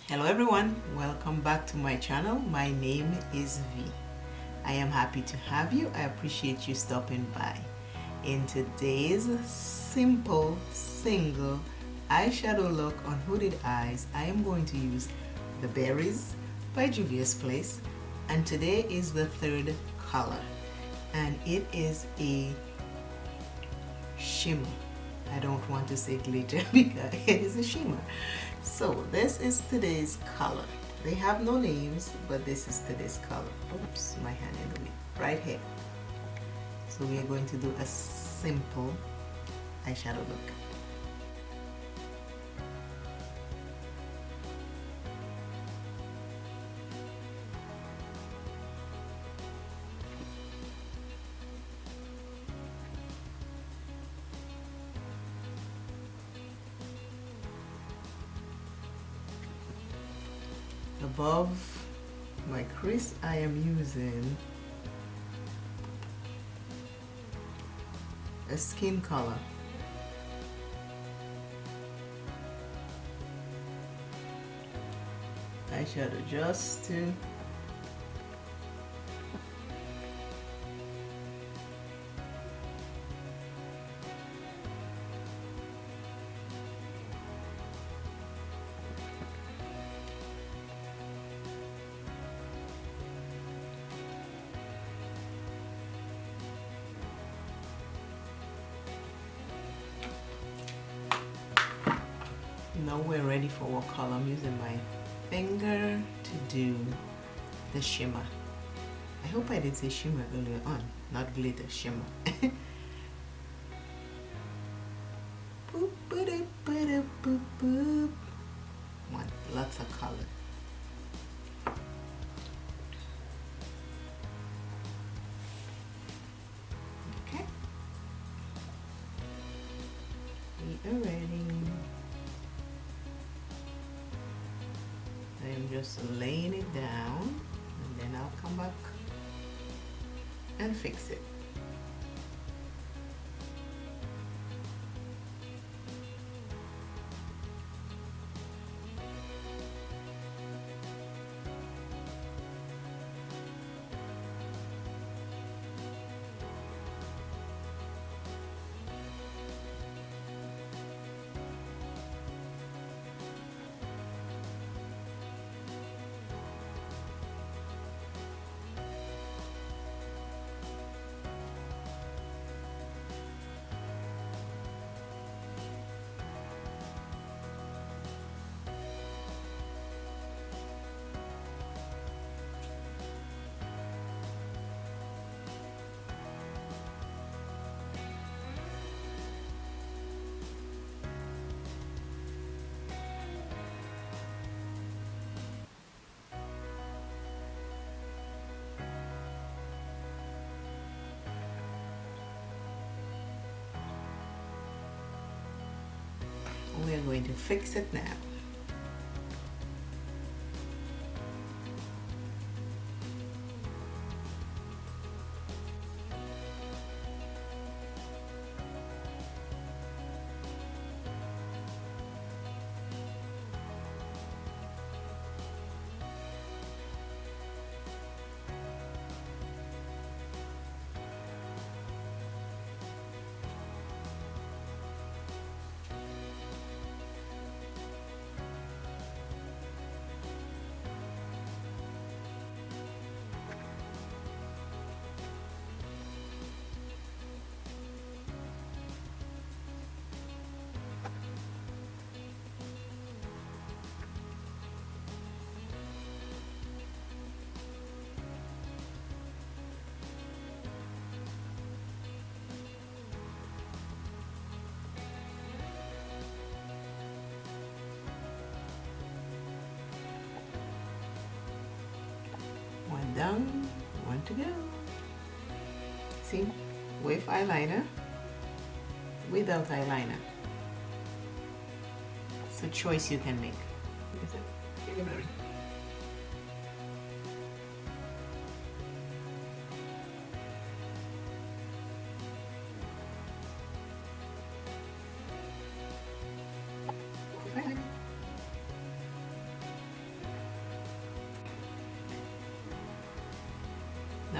Hello everyone, welcome back to my channel. My name is V. I am happy to have you. I appreciate you stopping by. In today's simple single eyeshadow look on hooded eyes, I am going to use the Berries by JUVIA'S Place, and today is the third color and it is a shimmer. I don't want to say glitter because it is a shimmer. So this is today's color. They have no names, but this is today's color. Oops, my hand in the way. Right here. So we are going to do a simple eyeshadow look. Above my crease, I am using a skin color. Eyeshadow just to now we're ready for what color. I'm using my finger to do the shimmer. I hope I did say shimmer earlier on, not glitter, shimmer. Boop, ba-da, ba-da, boop, boop. Want lots of color. Okay. We are ready. I'm just laying it down and then I'll come back and fix it. We're going to fix it now. One down, one to go. See, with eyeliner, without eyeliner. It's a choice you can make.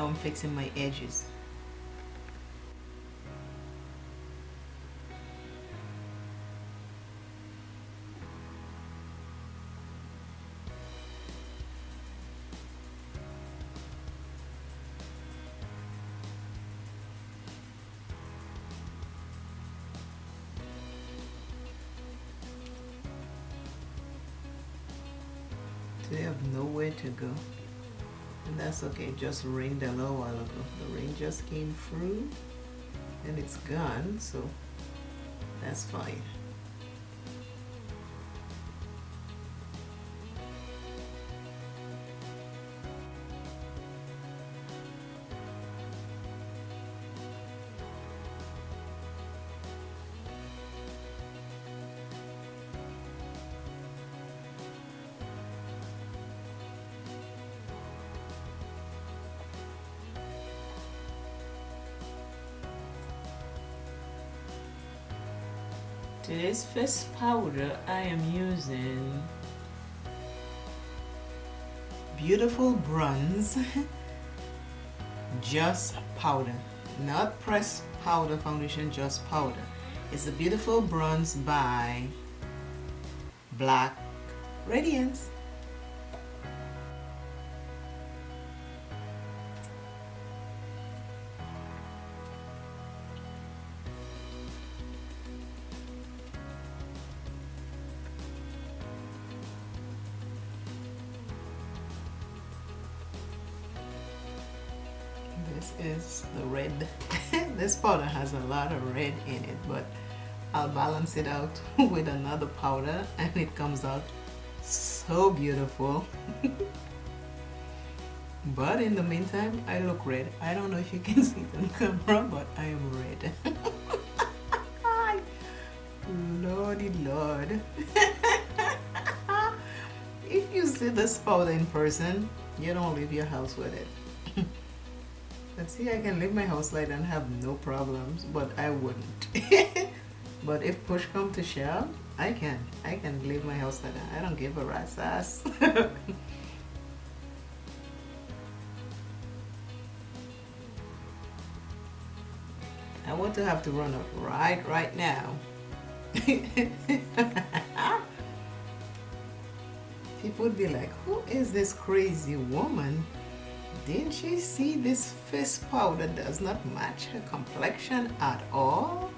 Now I'm fixing my edges. They have nowhere to go. And that's okay, it just rained a little while ago. The rain just came through and it's gone, so that's fine. Today's face powder, I am using Beautiful Bronze Just Powder, not pressed powder foundation, just powder. It's the Beautiful Bronze by Black Radiance. This is the red. This powder has a lot of red in it, but I'll balance it out with another powder and it comes out so beautiful. But in the meantime, I look red. I don't know if you can see it on camera, but I am red. Lordy Lord. If you see this powder in person, you don't leave your house with it. But see, I can leave my house like that and have no problems, but I wouldn't. But if push comes to shove, I can leave my house like that. I don't give a rat's ass. I want to have to run up right now. People would be like, who is this crazy woman? Didn't she see this face powder does not match her complexion at all?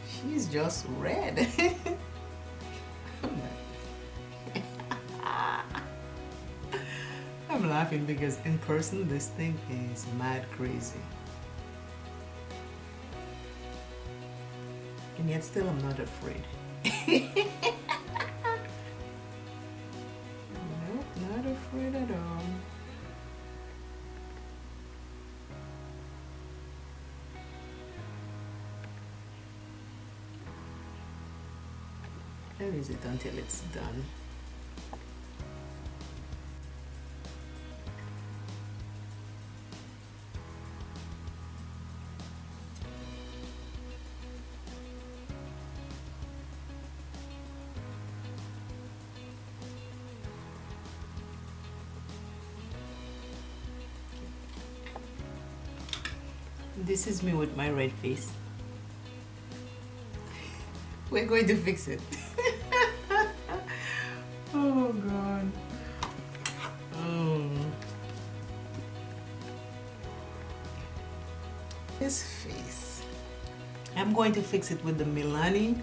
She's just red. I'm laughing because in person this thing is mad crazy. And yet still I'm not afraid. Nope, not afraid at all. I'll use it until it's done. This is me with my red face. We're going to fix it. Oh God. Oh. This face. I'm going to fix it with the Milani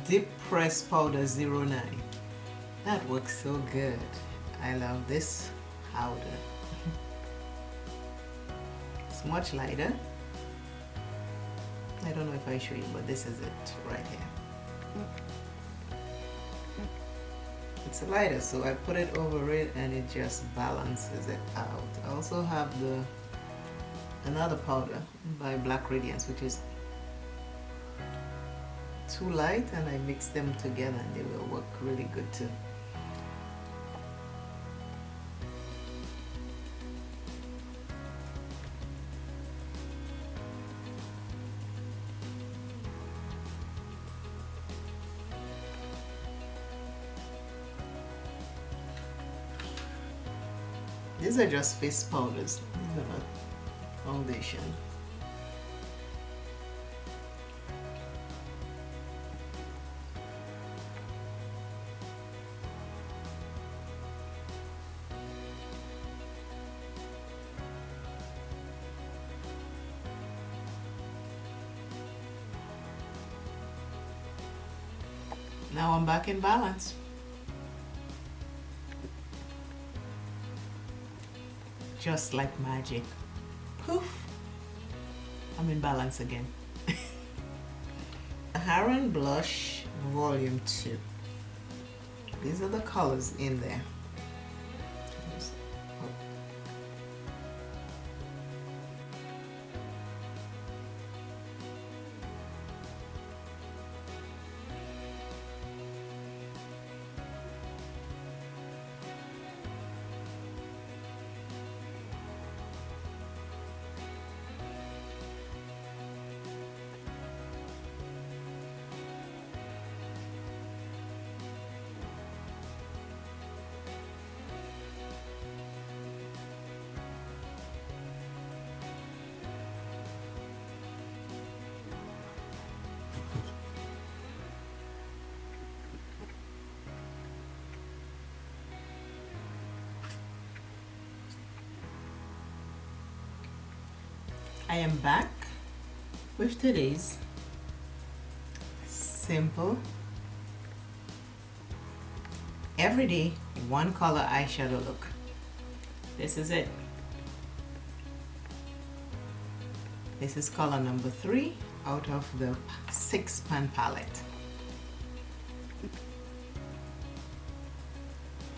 Deep Press Powder 09. That works so good. I love this powder. It's much lighter. I don't know if I show you, but this is it right here. It's lighter, so I put it over it and it just balances it out. I also have another powder by Black Radiance, which is too light, and I mix them together and they will work really good too. These are just face powders. These are not foundation. Now I'm back in balance. Just like magic. Poof! I'm in balance again. Heron Blush Volume 2. These are the colors in there. I am back with today's simple, everyday, one color eyeshadow look. This is it. This is color number 3 out of the 6-pan palette.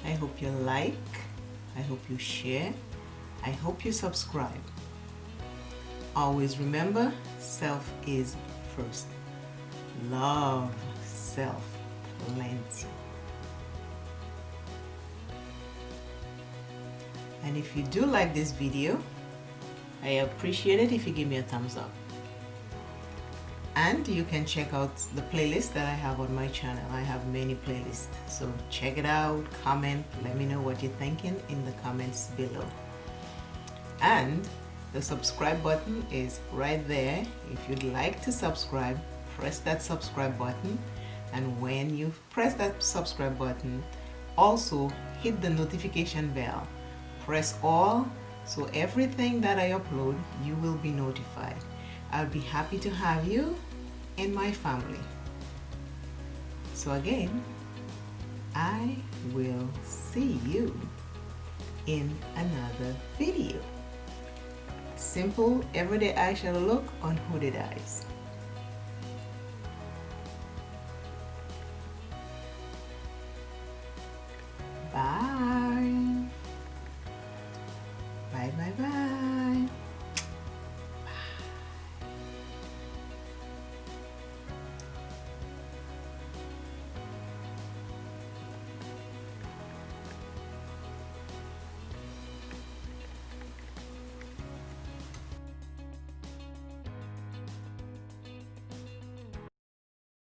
I hope you like, I hope you share, I hope you subscribe. Always remember, self is first. Love self plenty. And if you do like this video, I appreciate it if you give me a thumbs up. And you can check out the playlist that I have on my channel. I have many playlists, so check it out, comment, let me know what you're thinking in the comments below. And the subscribe button is right there. If you'd like to subscribe, press that subscribe button. And when you press that subscribe button, also hit the notification bell. Press all, so everything that I upload, you will be notified. I'll be happy to have you in my family. So again, I will see you in another video. Simple everyday eyeshadow look on hooded eyes.